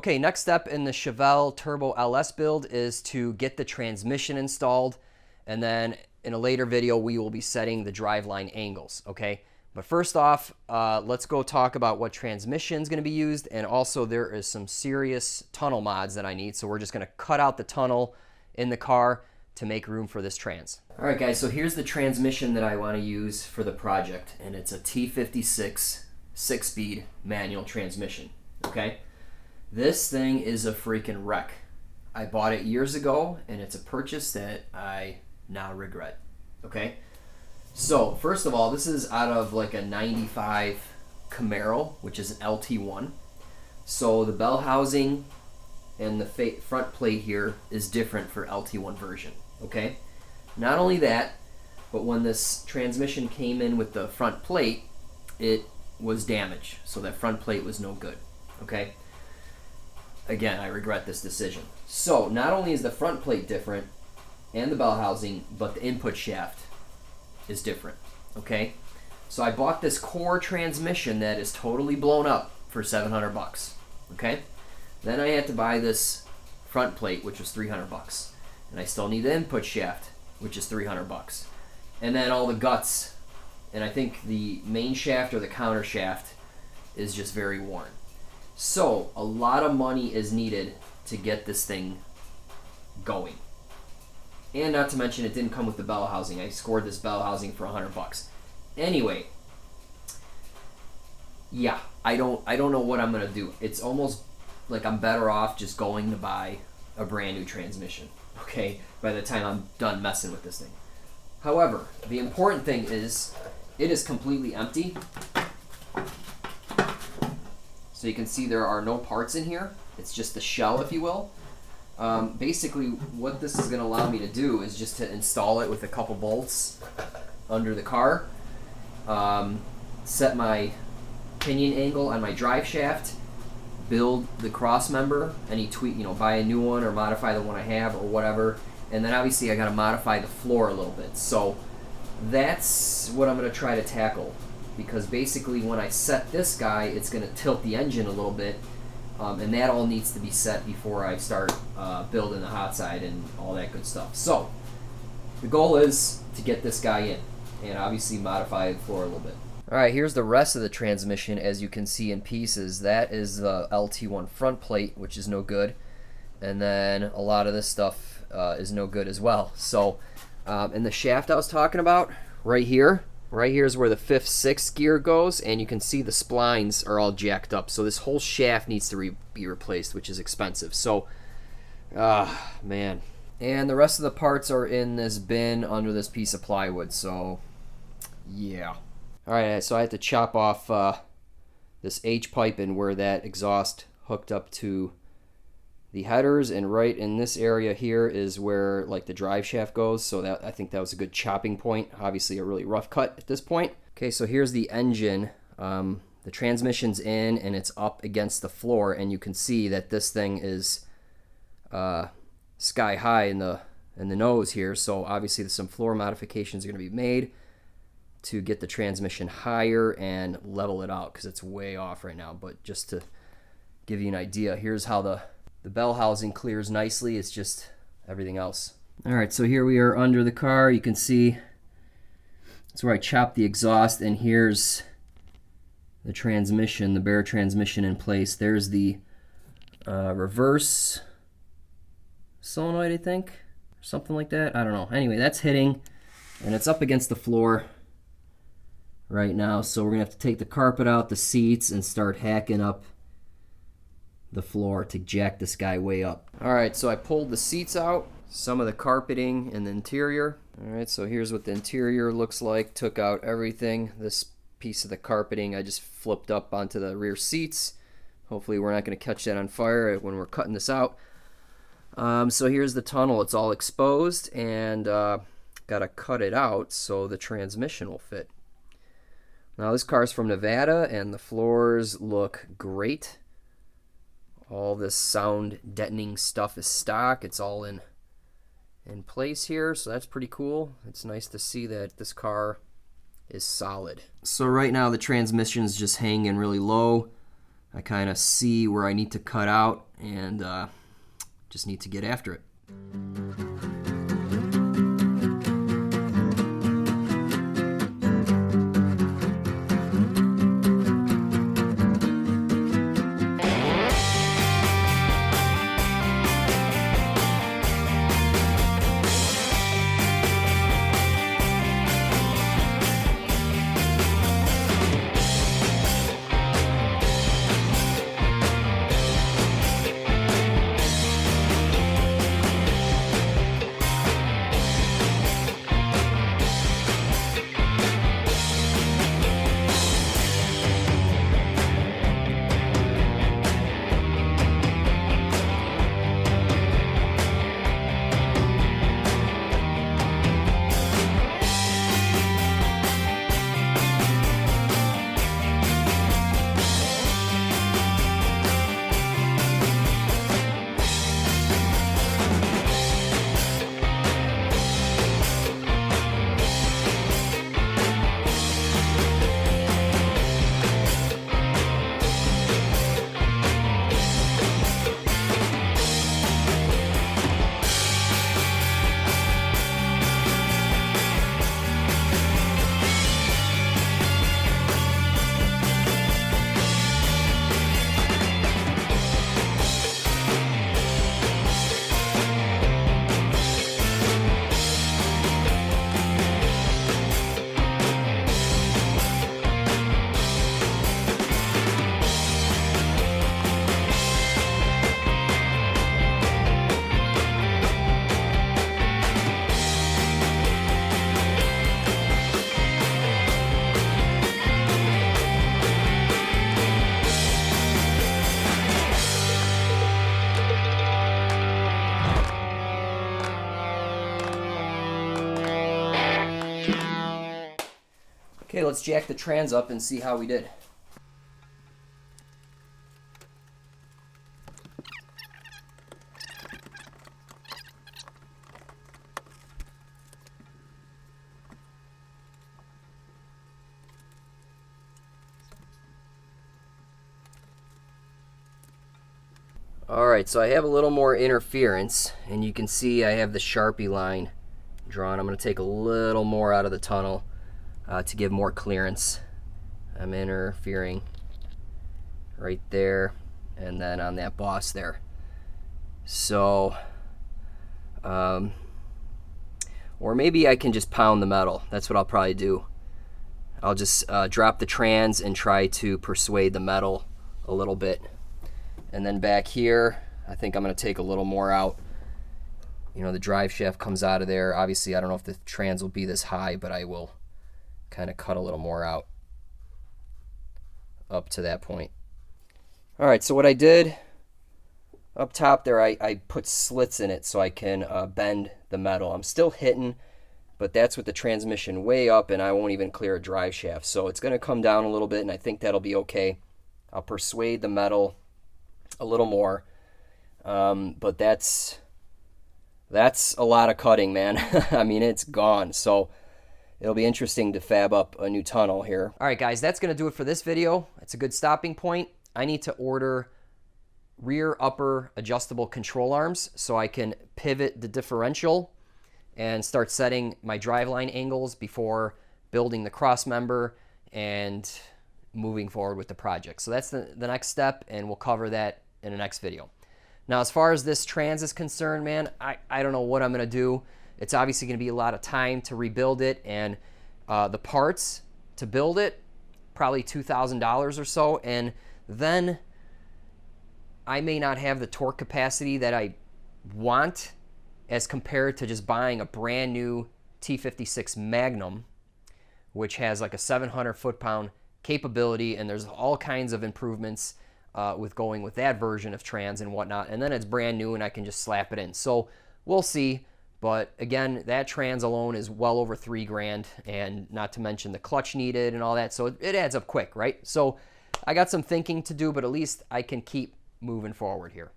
Okay, next step in the Chevelle Turbo LS build is to get the transmission installed, and then in a later video we will be setting the driveline angles, okay? But first off, let's go talk about what transmission is going to be used, and also there is some serious tunnel mods that I need, so we're just going to cut out the tunnel in the car to make room for this trans. All right guys, so here's the transmission that I want to use for the project, and it's a T56 6-speed manual transmission, okay? This thing is a freaking wreck. I bought it years ago, and it's a purchase that I now regret, okay? So, first of all, this is out of like a 95 Camaro, which is an LT1. So the bell housing and the front plate here is different for LT1 version, okay? Not only that, but when this transmission came in with the front plate, it was damaged. So that front plate was no good, okay? Again, I regret this decision. So not only is the front plate different and the bell housing, but the input shaft is different, okay? So I bought this core transmission that is totally blown up for 700 bucks, okay? Then I had to buy this front plate, which was 300 bucks. And I still need the input shaft, which is 300 bucks. And then all the guts, and I think the main shaft or the counter shaft is just very worn. So a lot of money is needed to get this thing going. And not to mention it didn't come with the bell housing. I scored this bell housing for 100 bucks. Anyway, yeah, I don't know what I'm gonna do. It's almost like I'm better off just going to buy a brand new transmission, okay, by the time I'm done messing with this thing. However, the important thing is it is completely empty. So you can see there are no parts in here. It's just the shell, if you will. Basically, what this is going to allow me to do is just to install it with a couple bolts under the car, set my pinion angle on my drive shaft, build the cross member, any tweak, buy a new one or modify the one I have or whatever, and then obviously I got to modify the floor a little bit. So that's what I'm going to try to tackle, because basically when I set this guy, it's going to tilt the engine a little bit, and that all needs to be set before I start building the hot side and all that good stuff. So the goal is to get this guy in and obviously modify the floor a little bit. All right, here's the rest of the transmission. As you can see in pieces, that is the LT1 front plate, which is no good, and then a lot of this stuff is no good as well. So in the shaft I was talking about, right here is where the 5th, 6th gear goes, and you can see the splines are all jacked up. So this whole shaft needs to be replaced, which is expensive. So, man. And the rest of the parts are in this bin under this piece of plywood, so yeah. All right, so I had to chop off this H-pipe and where that exhaust hooked up to the headers, and right in this area here is where like the drive shaft goes. So that, I think that was a good chopping point. Obviously a really rough cut at this point. Okay, so here's the engine. The transmission's in and it's up against the floor, and you can see that this thing is sky high in the nose here. So obviously some floor modifications are going to be made to get the transmission higher and level it out, because it's way off right now. But just to give you an idea, here's how the bell housing clears nicely. It's just everything else. All right, so here we are under the car. You can see that's where I chopped the exhaust, and here's the transmission, the bare transmission in place. There's the reverse solenoid, I think, something like that. I don't know. Anyway, that's hitting, and it's up against the floor right now. So we're gonna have to take the carpet out, the seats, and start hacking up the floor to jack this guy way up. All right, so I pulled the seats out, some of the carpeting in the interior. All right, so here's what the interior looks like. Took out everything. This piece of the carpeting I just flipped up onto the rear seats. Hopefully we're not going to catch that on fire when we're cutting this out. So here's the tunnel. It's all exposed, and got to cut it out so the transmission will fit. Now this car's from Nevada, and the floors look great. All this sound deadening stuff is stock. It's all in place here, so that's pretty cool. It's nice to see that this car is solid. So right now the transmission's just hanging really low. I kind of see where I need to cut out, and just need to get after it. Okay, let's jack the trans up and see how we did. Alright, so I have a little more interference, and you can see I have the Sharpie line drawn. I'm going to take a little more out of the tunnel to give more clearance. I'm interfering right there, and then on that boss there. So, or maybe I can just pound the metal. That's what I'll probably do. I'll just drop the trans and try to persuade the metal a little bit. And then back here, I think I'm going to take a little more out. You know, the drive shaft comes out of there. Obviously, I don't know if the trans will be this high, but I will kind of cut a little more out up to that point. All right, so what I did up top there, I put slits in it so I can bend the metal. I'm still hitting, but that's with the transmission way up, and I won't even clear a drive shaft. So it's going to come down a little bit, and I think that'll be okay. I'll persuade the metal a little more, but that's a lot of cutting, man. I mean, it's gone. So it'll be interesting to fab up a new tunnel here. All right, guys, that's going to do it for this video. It's a good stopping point. I need to order rear upper adjustable control arms so I can pivot the differential and start setting my driveline angles before building the cross member and moving forward with the project. So that's the next step, and we'll cover that in the next video. Now, as far as this trans is concerned, man, I don't know what I'm going to do. It's obviously going to be a lot of time to rebuild it, and the parts to build it, probably $2,000 or so, and then I may not have the torque capacity that I want as compared to just buying a brand new T56 Magnum, which has like a 700 foot-pound capability, and there's all kinds of improvements with going with that version of trans and whatnot, and then it's brand new and I can just slap it in. So we'll see, but again, that trans alone is well over $3,000, and not to mention the clutch needed and all that, so it adds up quick, right? So I got some thinking to do, but at least I can keep moving forward here.